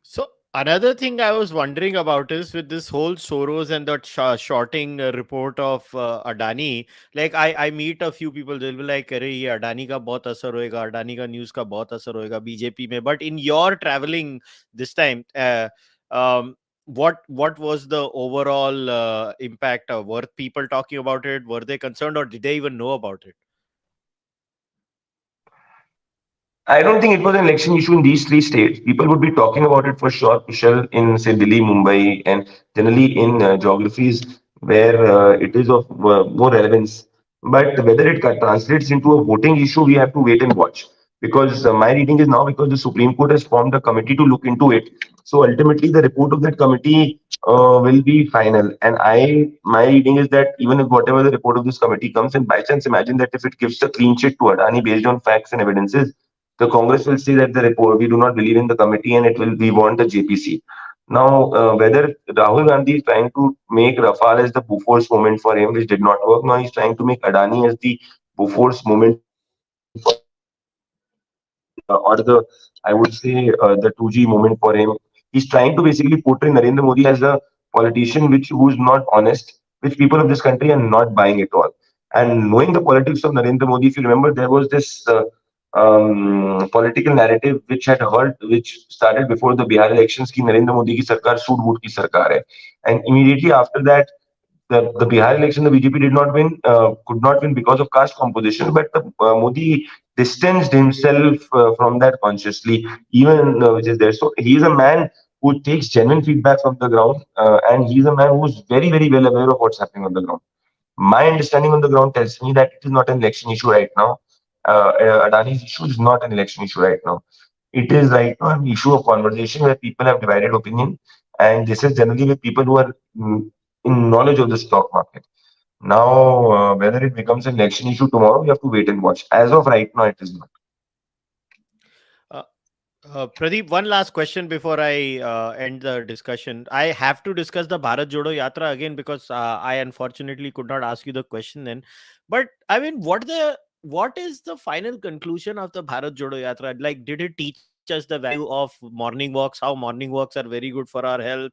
So another thing I was wondering about is with this whole Soros and that shorting report of Adani. Like I meet a few people, they'll be like, "अरे ये Adani का बहुत असर होएगा, Adani का news का बहुत असर होएगा BJP में." But in your traveling this time, what was the overall impact? Were people talking about it? Were they concerned, or did they even know about it? I don't think it was an election issue in these three states. People would be talking about it for sure, Kushal, in say Delhi, Mumbai, and generally in geographies where it is of more relevance. But whether it translates into a voting issue, we have to wait and watch. Because my reading is now because the Supreme Court has formed a committee to look into it. So ultimately, the report of that committee will be final. And my reading is that even if whatever the report of this committee comes, and by chance, imagine that if it gives a clean sheet to Adani based on facts and evidences, the Congress will say that the report we do not believe in the committee and it will we want the JPC. Now, whether Rahul Gandhi is trying to make Rafale as the Bofors moment for him, which did not work, now he's trying to make Adani as the Bofors moment for him, or the I would say the 2G moment for him. He's trying to basically portray Narendra Modi as a politician which who's not honest, which people of this country are not buying at all. And knowing the politics of Narendra Modi, if you remember, there was this political narrative which started before the Bihar elections ki Narendra Modi ki sarkar suit boot ki sarkar hai. And immediately after that, the Bihar election, the BJP did not win, could not win because of caste composition, but Modi distanced himself from that consciously, even which is there. So he is a man who takes genuine feedback from the ground, and he is a man who is very, very well aware of what's happening on the ground. My understanding on the ground tells me that it is not an election issue right now. Adani's issue is not an election issue right now. It is right now an issue of conversation where people have divided opinion, and this is generally with people who are in knowledge of the stock market. Now, whether it becomes an election issue tomorrow, we have to wait and watch. As of right now, it is not. Uh, Pradeep, one last question before I end the discussion. I have to discuss the Bharat Jodo Yatra again because I unfortunately could not ask you the question then. But I mean, what is the final conclusion of the Bharat Jodo Yatra? Like, did it teach us the value of morning walks? How morning walks are very good for our health?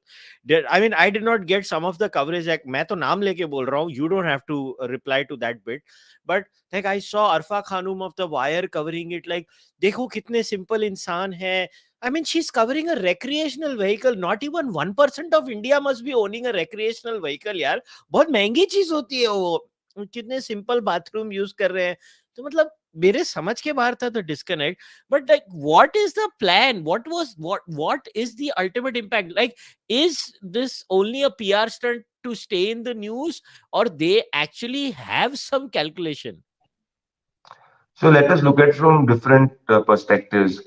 I did not get some of the coverage. Like, मैं तो नाम लेके बोल रहा हूँ. You don't have to reply to that bit. But like I saw Arfa Khanum of the Wire covering it. Like, देखो कितने simple इंसान है. I mean, she's covering a recreational vehicle. Not even 1% of India must be owning a recreational vehicle, यार. बहुत महंगी चीज होती है वो. कितने सिंपल बाथरूम यूज कर रहे हैं. तो मतलब मेरे समझ के बाहर था the disconnect. But like what is the plan? What is the ultimate impact? Like is this only a PR stunt to stay in the news, or they actually have some calculation? So let us look at it from different perspectives.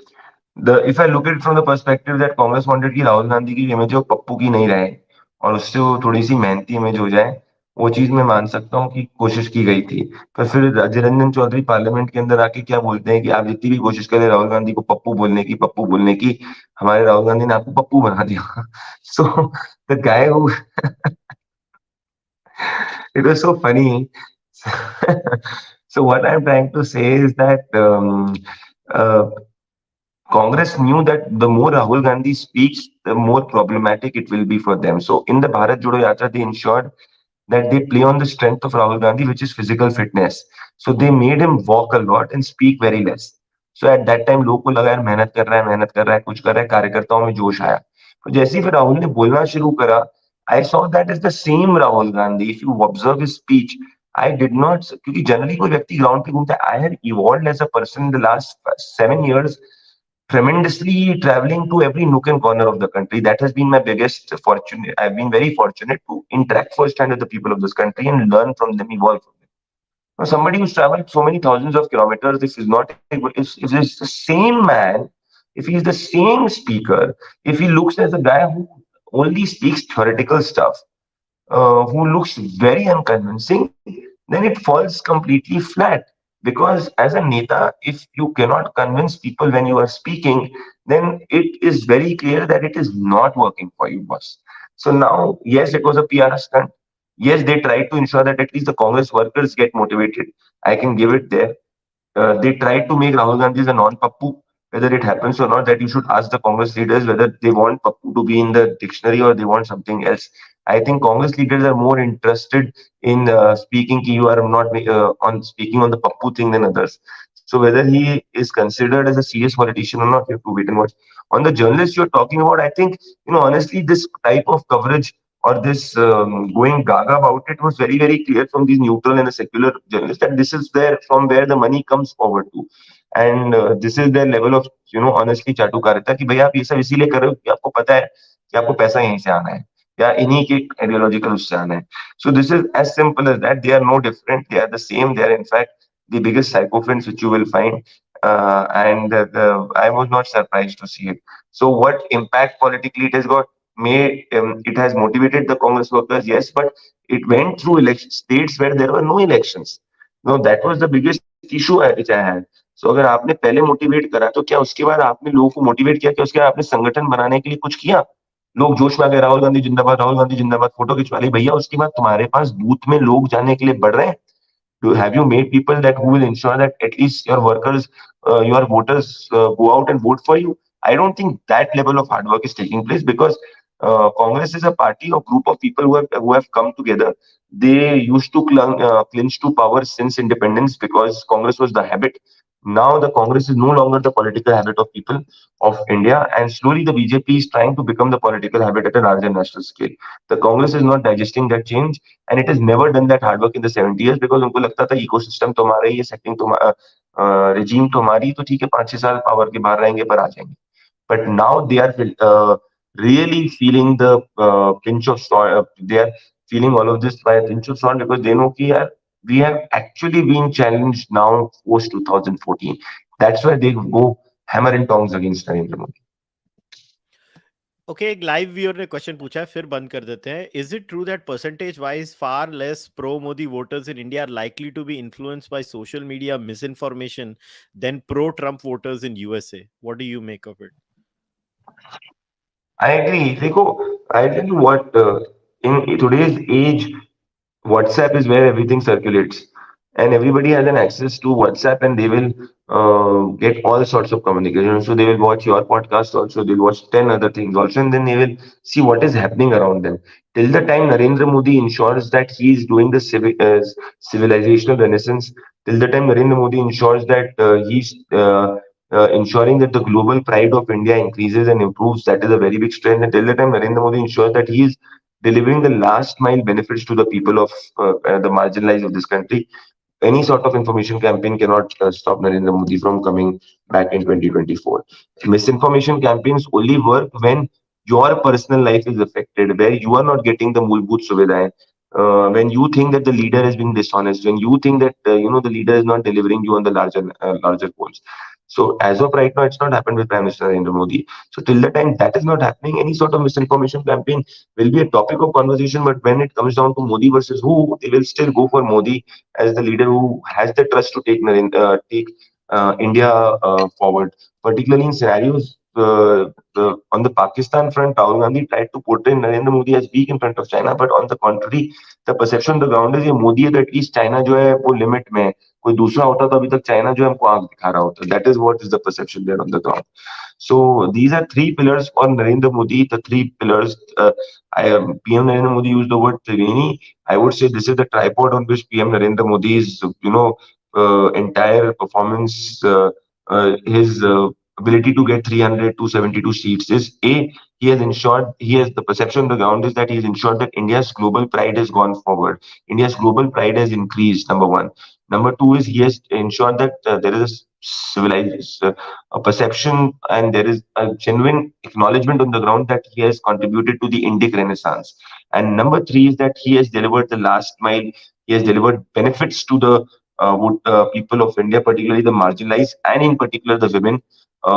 If I look at it from the perspective that Congress wanted कि राहुल गांधी की image वो पप्पू की नहीं रहे और उससे वो थोड़ी सी मेहनती इमेज हो जाए, वो चीज मैं मान सकता हूँ कि कोशिश की गई थी. पर फिर अजय रंजन चौधरी पार्लियामेंट के अंदर आके क्या बोलते हैं कि आप जितनी भी कोशिश करें राहुल गांधी को पप्पू बोलने की, हमारे राहुल गांधी ने आपको पप्पू बना दिया. So the guy who it was so funny. So what I'm trying to say is that uh, Congress knew that the more Rahul Gandhi speaks, the more problematic it will be for them. So in the Bharat Jodo Yatra, they ensured that they play on the strength of Rahul Gandhi, which is physical fitness. So they made him walk a lot and speak very less. So at that time, लोग को लगा यार मेहनत कर रहा है, कुछ कर रहा है, कार्यकर्ताओं में जोश आया. तो जैसे ही फिर राहुल ने बोलना शुरू करा, I saw that is the same Rahul Gandhi. If you observe his speech, I did not, क्योंकि generally कोई व्यक्ति ground पे घूमता है. I have evolved as a person in the last 7 years tremendously, traveling to every nook and corner of the country. That has been my biggest fortune. I've been very fortunate to interact firsthand with the people of this country and learn from them, evolve from them. Now, somebody who's traveled so many thousands of kilometers, if is not able, if is the same man if he's the same speaker, if he looks as a guy who only speaks theoretical stuff, who looks very unconvincing, then it falls completely flat. Because as a neta, if you cannot convince people when you are speaking, then it is very clear that it is not working for you, boss. So now, yes, it was a PR stunt. Yes, they tried to ensure that at least the Congress workers get motivated. I can give it there. They tried to make Rahul Gandhi as a non-Pappu. Whether it happens or not, that you should ask the Congress leaders whether they want Pappu to be in the dictionary or they want something else. I think Congress leaders are more interested in speaking. You are not on speaking on the Pappu thing than others. So whether he is considered as a serious politician or not, you have to wait and watch. On the journalists you're talking about, I think honestly this type of coverage or this going gaga about it was very very clear from these neutral and the secular journalists that this is where from where the money comes forward to, and this is their level of honestly चाटुकारिता कि भैया आप ये सब इसीलिए कर रहे हो कि आपको पता है कि आपको पैसा यहीं से आना है या इन्हीं के आइडियोलॉजिकल उससे आना है. So this is as simple as that. They are no different. They are the same. They are in fact the biggest sycophants which you will find. And I was not surprised to see it. So what impact politically it has got? It has motivated the Congress workers, yes, but it went through election states where there were no elections. No, that was the biggest issue which I had. So अगर आपने पहले motivate करा तो क्या उसके बाद आपने लोगों को मोटिवेट किया, क्या उसके बाद आपने संगठन बनाने के लिए कुछ किया? लोग जोश में आ गए, राहुल गांधी जिंदाबाद, फोटो खिंचवा ली भैया. उसके बाद तुम्हारे पास बूथ में लोग जाने के लिए बढ़ रहे हैं. Have you made people that who will ensure that at least your workers, your voters go out and vote for you? I don't think that level of hard work is taking place because Congress is a party or group of people who have come together. They used to clinch to power since independence because Congress was the habit. Now the Congress is no longer the political habit of people of India, and slowly the BJP is trying to become the political habit at a larger national scale. The Congress is not digesting that change, and it has never done that hard work in the 70 years because उनको लगता था ecosystem तो हमारा ही है, setting तो regime तो हमारी, तो ठीक है 5-6 साल पावर के बाहर रहेंगे पर आ जाएंगे. But now they are really feeling the pinch of salt. They are feeling all of this by a pinch of salt because they know कि यार we have actually been challenged now post 2014. That's why they go hammer and tongs against Narendra Modi. Okay, एक live viewer ने question पूछा है, फिर बंद कर देते हैं. Is it true that percentage wise far less pro Modi voters in India are likely to be influenced by social media misinformation than pro Trump voters in USA? What do you make of it? I agree. देखो, I tell you what, in today's age, WhatsApp is where everything circulates, and everybody has an access to WhatsApp, and they will get all sorts of communication. So they will watch your podcast also, they'll watch 10 other things also, and then they will see what is happening around them. Till the time Narendra Modi ensures that he is doing the civilizational renaissance, till the time Narendra Modi ensures that he's ensuring that the global pride of India increases and improves, that is a very big strength. And till the time Narendra Modi ensures that he is delivering the last mile benefits to the people of the marginalized of this country, any sort of information campaign cannot stop Narendra Modi from coming back in 2024. Misinformation campaigns only work when your personal life is affected, where you are not getting the mulbut suvidhaएं, when you think that the leader is being dishonest, when you think that the leader is not delivering you on the larger goals. So as of right now, it's not happened with Prime Minister Narendra Modi. So till the time that is not happening, any sort of misinformation campaign will be a topic of conversation. But when it comes down to Modi versus who, they will still go for Modi as the leader who has the trust to take India forward. Particularly in scenarios on the Pakistan front, Rahul Gandhi tried to portray Narendra Modi as weak in front of China, but on the contrary, the perception on the ground is ये मोदी है तो at least China जो है वो limit में है. कोई दूसरा होता तो अभी तक चाइना जो है हमको आग दिखा रहा होता. That is what is the perception there on the ground. So these are three pillars for Narendra Modi. The three pillars. PM Narendra Modi used the word Triveni. I would say this is the tripod on which PM Narendra Modi's entire performance, his ability to get 300 to 72 seats is A. He has the perception on the ground is that he has ensured that India's global pride has gone forward. India's global pride has increased. Number one. Number two is he has ensured that there is a civilized a perception and there is a genuine acknowledgement on the ground that he has contributed to the Indic Renaissance. And number three is that he has delivered the last mile. He has delivered benefits to the people of India, particularly the marginalized and in particular the women. he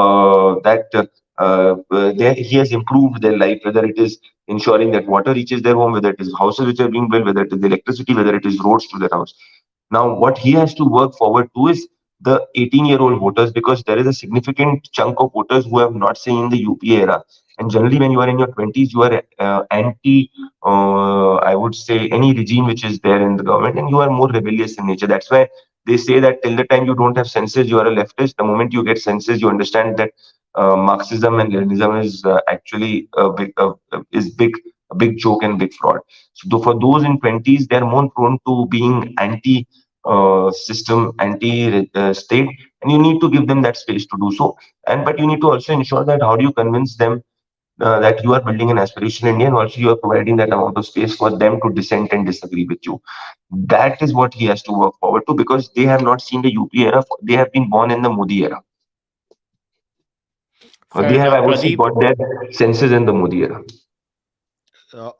has improved their life, whether it is ensuring that water reaches their home, whether it is houses which are being built, whether it is electricity, whether it is roads to their house. Now, what he has to work forward to is the 18-year-old voters, because there is a significant chunk of voters who have not seen in the UPA era. And generally, when you are in your 20s, you are anti, I would say, any regime which is there in the government, and you are more rebellious in nature. That's why they say that till the time you don't have senses, you are a leftist. The moment you get senses, you understand that Marxism and Leninism is actually a big joke and big fraud. So for those in 20s, they are more prone to being anti system, anti state, and you need to give them that space to do so. And but you need to also ensure that how do you convince them that you are building an aspirational India, and also you are providing that amount of space for them to dissent and disagree with you. That is what he has to work forward to, because they have not seen the UP era. They have been born in the Modi era. Fair They have, I enough, would say, Pradeep. got their senses in the Modi era.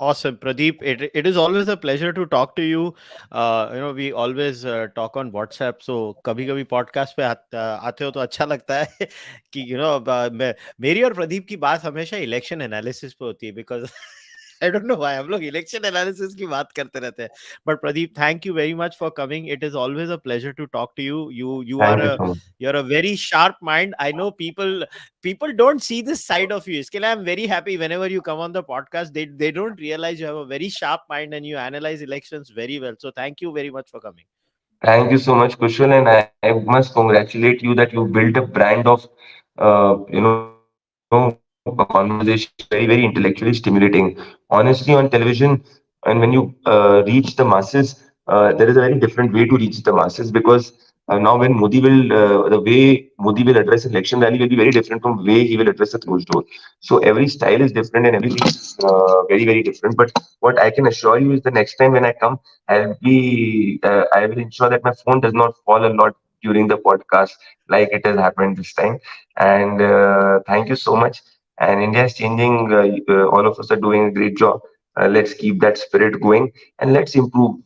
Awesome, Pradeep. It is always a pleasure to talk to you. We always talk on WhatsApp. So कभी कभी podcast पे आते हो तो अच्छा लगता है कि मेरी और प्रदीप की बात हमेशा इलेक्शन एनालिसिस पे होती है, because I don't know why हम लोग इलेक्शन एनालिसिस की बात करते रहते हैं. But Pradeep, thank you very much for coming. It is always a pleasure to talk to you. You are Thank you so much. you're a very sharp mind. I know people don't see this side of you. Iske liye I'm very happy whenever you come on the podcast. They don't realize you have a very sharp mind and you analyze elections very well. So thank you very much for coming. Thank you so much, Kushal, and I must congratulate you that you built a brand of, conversation which is very, very intellectually stimulating. Honestly, on television, and when you reach the masses, there is a very different way to reach the masses, because now when Modi will, the way Modi will address election rally will be very different from way he will address a closed door. So every style is different and everything is very, very different. But what I can assure you is the next time when I come, I will ensure that my phone does not fall a lot during the podcast like it has happened this time. And thank you so much. And India is changing. All of us are doing a great job. Let's keep that spirit going and let's improve,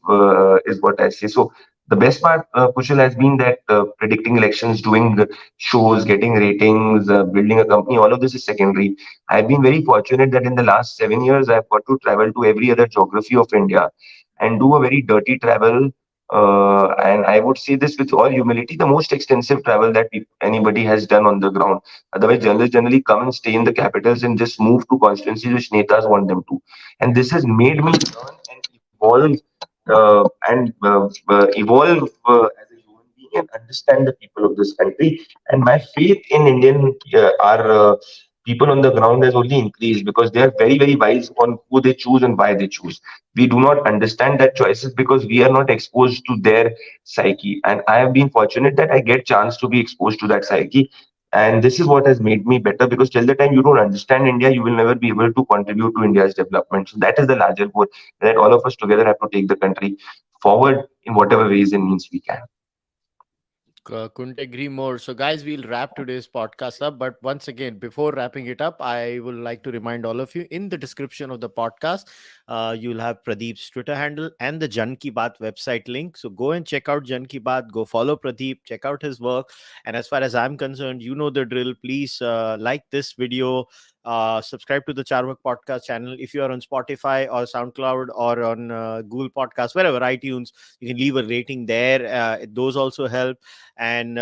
is what I say. So the best part, Kushal, has been that predicting elections, doing shows, getting ratings, building a company, all of this is secondary. I've been very fortunate that in the last 7 years, I've got to travel to every other geography of India and do a very dirty travel. And I would say this with all humility, the most extensive travel that anybody has done on the ground. Otherwise, journalists generally come and stay in the capitals and just move to constituencies which netas want them to. And this has made me learn and evolve as a human being and understand the people of this country. And my faith in Indian our people on the ground has only increased, because they are very, very wise on who they choose and why they choose. We do not understand that choices because we are not exposed to their psyche. And I have been fortunate that I get chance to be exposed to that psyche. And this is what has made me better, because till the time you don't understand India, you will never be able to contribute to India's development. So that is the larger goal, that all of us together have to take the country forward in whatever ways and means we can. Couldn't agree more. So, guys, we'll wrap today's podcast up. But once again, before wrapping it up, I would like to remind all of you, in the description of the podcast, you'll have Pradeep's Twitter handle and the Jan Ki Baat website link. So go and check out Jan Ki Baat. Go follow Pradeep. Check out his work. And as far as I'm concerned, you know the drill. Please like this video. Subscribe to the Cārvāka podcast channel. If you are on Spotify or SoundCloud or on Google Podcasts, wherever, iTunes, you can leave a rating there. Those also help. And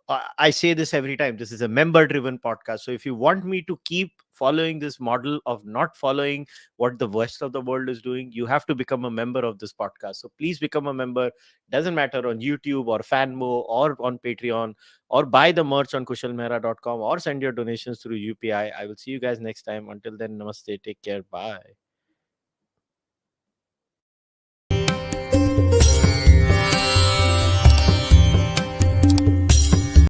I say this every time, this is a member driven podcast. So if you want me to keep following this model of not following what the rest of the world is doing, you have to become a member of this podcast. So please become a member. Doesn't matter on YouTube or Fanmo or on Patreon, or buy the merch on kushalmehra.com, or send your donations through UPI. I will see you guys next time. Until then, namaste, take care, bye.